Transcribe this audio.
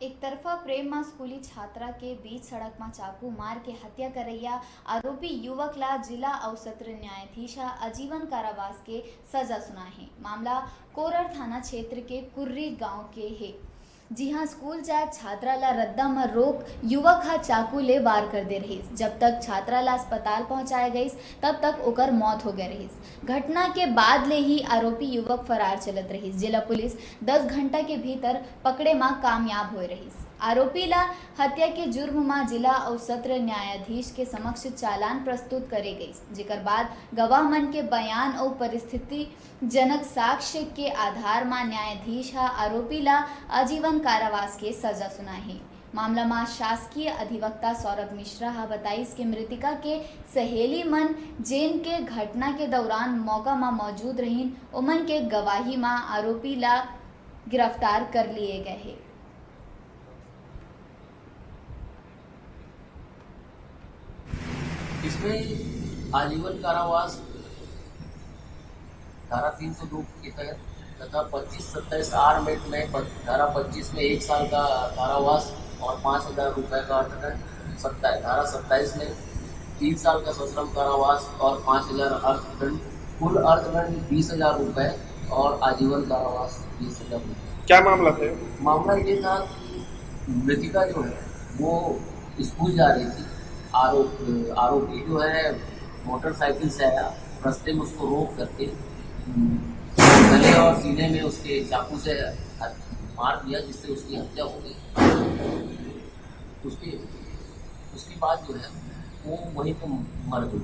एक तरफा प्रेम में स्कूली छात्रा के बीच सड़क में चाकू मार के हत्या करैया आरोपी युवक ला जिला और सत्र न्यायाधीश आजीवन कारावास के सजा सुनाए हैं। मामला कोरर थाना क्षेत्र के कुर्री गांव के है। जी हाँ, स्कूल जाए छात्रा ला रद्दा में रोक युवक हा चाकू ले वार कर दे रही। जब तक छात्रा ला अस्पताल पहुंचाया गई तब तक ओकर मौत हो गई रही। घटना के बाद ले ही आरोपी युवक फरार चलत रही। जिला पुलिस 10 घंटा के भीतर पकड़े में कामयाब हो रही। आरोपी ला हत्या के जुर्म में जिला और सत्र न्यायाधीश के समक्ष चालान प्रस्तुत करे गई, जेकर बाद गवाह मन के बयान और परिस्थिति जनक साक्ष्य के आधार में न्यायाधीश आरोपी ला आजीवन कारावास के सजा सुनाई। मामला में शासकीय अधिवक्ता सौरभ मिश्रा बताइस कि मृतिका के सहेली मन जेन के घटना के दौरान मौका में मौजूद रही, उमन के गवाही में आरोपी ला गिरफ्तार कर लिए गए हैं। इसमें आजीवन कारावास धारा 302 के तहत तथा 25-27 आर में धारा 25 में 1 साल का कारावास और 5,000 रुपये का अर्थदंड। धारा 27 में 3 साल का सश्रम कारावास और 5,000 अर्थदंड, कुल अर्थदंड 20,000 रुपये और आजीवन कारावास 20,000 रुपये। क्या मामला था? मामला ये था, मृतिका जो है वो स्कूल जा रही थी। आरोपी जो है मोटरसाइकिल से आया, रास्ते में उसको रोक करके गले और सीने में उसके चाकू से मार दिया, जिससे उसकी हत्या हो गई। उसके बाद जो है वो वहीं पर मर गई।